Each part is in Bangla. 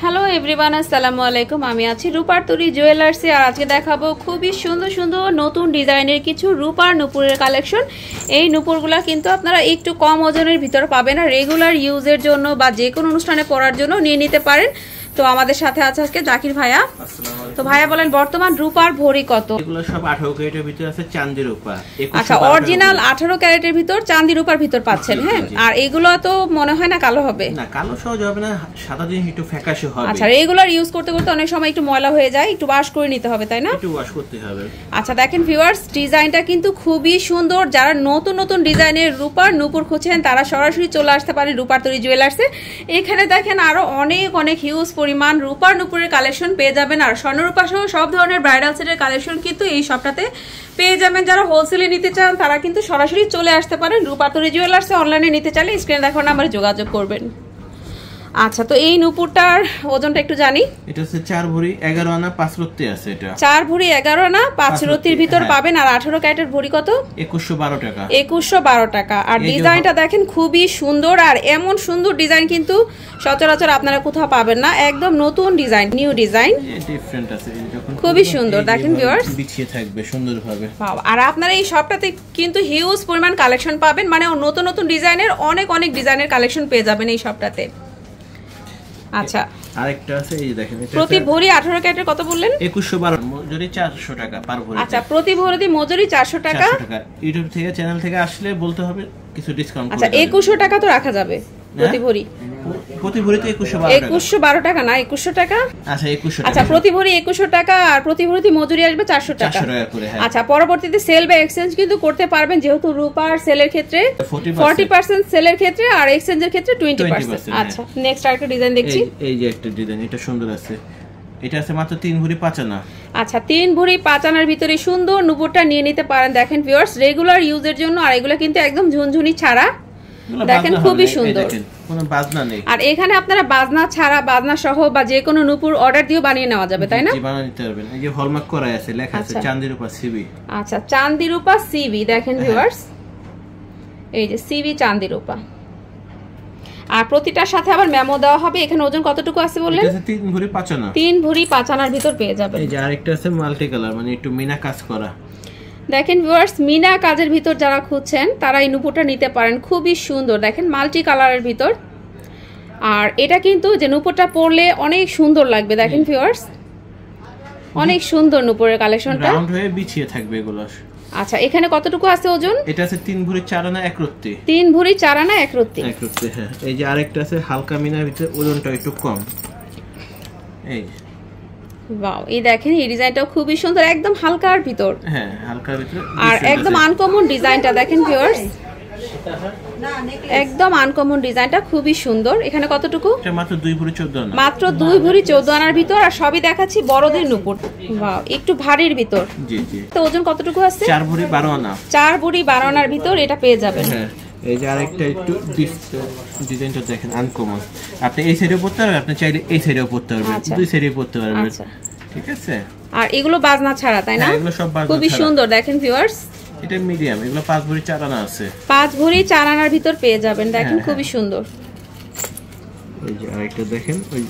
হ্যালো এভরিওয়ান, আসসালামু আলাইকুম। আমি আছি রূপার তরী জুয়েলার্সে, আর আজকে দেখাবো খুবই সুন্দর সুন্দর নতুন ডিজাইনের কিছু রূপার নুপুরের কালেকশন। এই নুপুরগুলা কিন্তু আপনারা একটু কম ওজনের ভিতরে পাবেন, আর রেগুলার ইউজের জন্য বা যে কোনো অনুষ্ঠানে পরার জন্য নিয়ে নিতে পারেন। তো আমাদের সাথে আছে আজকে জাকির ভাইয়া। তো ভাইয়া বলেন বর্তমান রূপার ভরি কত? এগুলো সব 18 ক্যারেটের ভিতর আছে, চাঁদি রূপা। আচ্ছা, অরিজিনাল 18 ক্যারেটের ভিতর চাঁদি রূপার ভিতর পাচ্ছেন। হ্যাঁ, আর এগুলো তো মনে হয় না কালো হবে? না, কালো সহজ হবে না, সাদা দিন একটু ফ্যাকাশে হবে। আচ্ছা, রেগুলার ইউজ করতে করতে অনেক সময় একটু ময়লা হয়ে যায়, একটু ওয়াশ করে নিতে হবে, তাই না? একটু ওয়াশ করতে হবে। আচ্ছা দেখেন ভিউয়ার্স, ডিজাইনটা কিন্তু খুবই সুন্দর। যারা নতুন নতুন ডিজাইনের রূপার নুপুর খুঁজছেন তারা সরাসরি চলে আসতে পারেন রূপার তরী জুয়েলার্সে। এখানে দেখেন আরো অনেক অনেক হিউজ পরিমাণ রূপার নুপুরের কালেকশন পেয়ে যাবেন, আর স্বর্ণরূপা সহ সব ধরনের ব্রাইডাল সেটের কালেকশন কিন্তু এই শপটাতে পেয়ে যাবেন। যারা হোলসেলে নিতে চান তারা কিন্তু সরাসরি চলে আসতে পারেন রূপার তরী জুয়েলার্সে। অনলাইনে নিতে চাইলে স্ক্রিনে দেখানো নাম্বারে যোগাযোগ করবেন। আচ্ছা, তো এই নুপুরটার ওজনটা একটু জানি। এটা হচ্ছে 4 ভরি 11 আনা 5 রত্তি আছে। এটা 4 ভরি 11 আনা 5 রত্তির ভিতর পাবেন। আর 18 ক্যারেটের ভরি কত? 2112 টাকা। 2112 টাকা। আর ডিজাইনটা দেখেন খুবই সুন্দর, আর এমন সুন্দর ডিজাইন কিন্তু সচরাচর আপনারা কোথাও পাবেন না। একদম নতুন ডিজাইন, নিউ ডিজাইন, ডিফারেন্ট আছে, খুবই সুন্দর। দেখেন ভিউয়ার্স, বিছিয়ে থাকবে সুন্দরভাবে। আর আপনারা এই শপটাতে কিন্তু হিউজ পরিমাণ কালেকশন পাবেন, মানে নতুন নতুন ডিজাইনের অনেক অনেক ডিজাইনের কালেকশন পেয়ে যাবেন এই শপটাতে। আচ্ছা, আরেকটা আছে, এই দেখেন, এটা প্রতি ভরি 18 ক্যারেটের কত বললেন? 2112, মজুরি 400 টাকা পার ভরি। আচ্ছা, প্রতি ভরি মজুরি 400 টাকা। ইউটিউব থেকে চ্যানেল থেকে আসলে বলতে হবে কিছু ডিসকাউন্ট। আচ্ছা, 2100 টাকা তো রাখা যাবে প্রতি ভরি? প্রতি ভরিতে 2112 টাকা না, 2100 টাকা। আচ্ছা, 2100 টাকা। আচ্ছা, প্রতি ভরি 2100 টাকা, আর প্রতি ভরিতে মজুরি আসবে 400 টাকা করে। আচ্ছা, পরবর্তীতে সেল বা এক্সচেঞ্জ কিন্তু করতে পারবেন, যেহেতু রূপার সেলের ক্ষেত্রে 40% সেলের ক্ষেত্রে আর এক্সচেঞ্জের ক্ষেত্রে 20%। আচ্ছা, নেক্সট আরেকটা ডিজাইন দেখছি। এই যে একটা ডিজাইন, এটা সুন্দর আছে। এটা আছে মাত্র 3 ভরি 5 আনা। আচ্ছা, 3 ভরি 5 আনার ভিতরে সুন্দর নুপুরটা নিয়ে নিতে পারেন। দেখেন ভিউয়ার্স, রেগুলার ইউজের জন্য, আর এগুলো কিন্তু একদম ঝুনঝুনি ছাড়া। দেখেন খুবই সুন্দর, কোনো বাজনা নেই। আর এখানে আপনারা বাজনা ছাড়া, বাজনা সহ বা যে কোনো নুপুর অর্ডার দিয়ে বানিয়ে নেওয়া যাবে, তাই না? জি, বানিয়ে নিতে পারবেন। এই যে হলমার্ক করা আছে, লেখা আছে চাঁদি রূপা সিবি। আচ্ছা, চাঁদি রূপা সিবি। দেখেন ভিউয়ার্স, এই যে সিবি চাঁদি রূপা, আর প্রতিটার সাথে আবার মেমো দেওয়া হবে। এখানে ওজন কতটুকু আছে বললেন? এটা 3 ভরি 5 আনা। 3 ভরি 5 আনার ভিতর পেয়ে যাবেন। এই যে আরেকটা আছে মাল্টি কালার, মানে একটু মিনা কাজ করা। দেখেন ভিউয়ার্স, মিনা কাজের ভিতর যারা খুঁজছেন তারা এই নুপুরটা নিতে পারেন। খুবই সুন্দর, দেখেন মাল্টি কালারের ভিতর। আর এটা কিন্তু যে নুপুরটা পরলে অনেক সুন্দর লাগবে। দেখেন ভিউয়ার্স, অনেক সুন্দর নুপুরের কালেকশনটা, রাউন্ড হয়ে বিছিয়ে থাকবে এগুলো। আচ্ছা, এখানে কতটুকু আছে ওজন? এটা আছে 3 ভরি 4 আনা 1 রত্তি। 3 ভরি 4 আনা 1 রত্তি। হ্যাঁ। এই যে আরেকটা আছে হালকা মিনার ভিতরে, ওজনটা একটু কম। এই ওয়াও, এই দেখেন এই ডিজাইনটাও খুবই সুন্দর, একদম হালকার ভিতর। হ্যাঁ, হালকার ভিতরে, আর একদম আনকমন ডিজাইনটা দেখেন ভিউয়ার্স, একদম আনকমন ডিজাইনটা খুবই সুন্দর। এখানে কতটুকু? এটা মাত্র 2 ভরি 14 আনা। মাত্র 2 ভরি 14 আনার ভিতর, আর সবই দেখাচ্ছি বড়দের নুপুর। ওয়াও, একটু ভারীর ভিতর। জি জি। তো ওজন কতটুকু আছে? 4 ভরি 12 আনা। 4 ভরি 12 আনার ভিতর এটা পেয়ে যাবেন। হ্যাঁ, এই যে আরেকটা একটু ডিজাইনটা দেখেন আনকমন। আপনি এই সাইডেও পড়তে পারবেন, আপনি চাইলে এই সাইডেও পড়তে পারবেন, দুই সাইডেও পড়তে পারবেন। আচ্ছা, ঠিক আছে। আর এগুলো বাজনা ছাড়া, তাই না? হ্যাঁ, এগুলো সব বাজনা ছাড়া। খুবই সুন্দর। দেখেন ভিউয়ার্স, এটা মিডিয়াম, এগুলো 5 ভরি 4 আনা আছে। 5 ভরি 4 আনার ভিতর পেয়ে যাবেন। দেখেন খুবই সুন্দর। এই যে আরেকটা দেখেন, ওই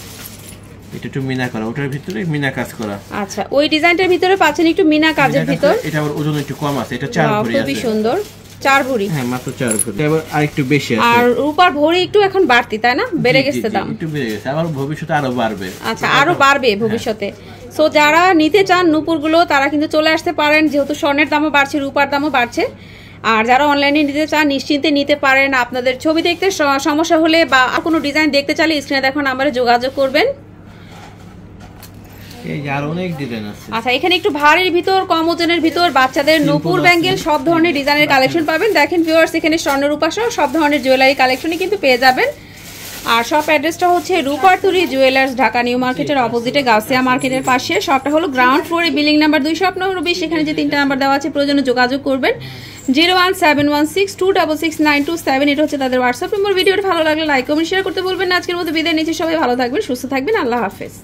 এটা একটু মিনা করা, ওটার ভিতরে মিনা কাজ করা। আচ্ছা, ওই ডিজাইনটার ভিতরে পাচ্ছেন একটু মিনা কাজের ভিতর। এটা আবার ওজন একটু কম আছে, এটা 4 ভরি আছে। খুবই সুন্দর, 4 ভরি। হ্যাঁ, মাত্র 4 ভরি। এবার আরেকটু বেশি আছে। আর রূপার ভরি একটু এখন বাড়তি, তাই না? বেড়ে গেছে দাম, একটু বেড়ে গেছে, আবার ভবিষ্যতে আরো বাড়বে। আচ্ছা, আরো বাড়বে ভবিষ্যতে। সো যারা নিতে চান নুপুরগুলো তারা কিন্তু চলে আসতে পারেন, যেহেতু স্বর্ণের দামও বাড়ছে, রূপার দামও বাড়ছে। আর যারা অনলাইনে নিতে চান নিশ্চিন্তে নিতে পারেন। আপনাদের ছবি দেখতে সমস্যা হলে বা কোনো ডিজাইন দেখতে চাইলে স্ক্রিনে দেখো নাম্বারে যোগাযোগ করবেন। এই যে আর অনেক ডিজাইন আছে। আচ্ছা, এখানে একটু ভারীর ভিতর, কম ওজনের ভিতর বাচ্চাদের নুপুর ব্যাঙ্গেল সব ধরনের ডিজাইনের কালেকশন পাবেন। দেখেন ভিউয়ার্স, এখানে স্বর্ণরূপা সহ সব ধরনের জুয়েলারি কালেকশনই কিন্তু পেয়ে যাবেন। আর শপ অ্যাড্রেসটা হচ্ছে রূপার তরী জুয়েলার্স, ঢাকা নিউ মার্কেটের অপোজিটে গাউসিয়া মার্কেটের পাশে। শপটা হলো গ্রাউন্ড ফ্লোরে, বিল্ডিং নাম্বার 220। সেখানে যে 3টা নাম্বার দেওয়া আছে, প্রয়োজনে যোগাযোগ করবেন। 01716266927, এটা হচ্ছে তাদের হোয়াটসঅ্যাপ নম্বর। ভিডিওটা ভালো লাগলে লাইক কমেন্ট শেয়ার করতে বলবেন না। আজকের মতো বিদায় নিচ্ছি, সবাই ভালো থাকবেন, সুস্থ থাকবেন। আল্লাহ হাফেজ।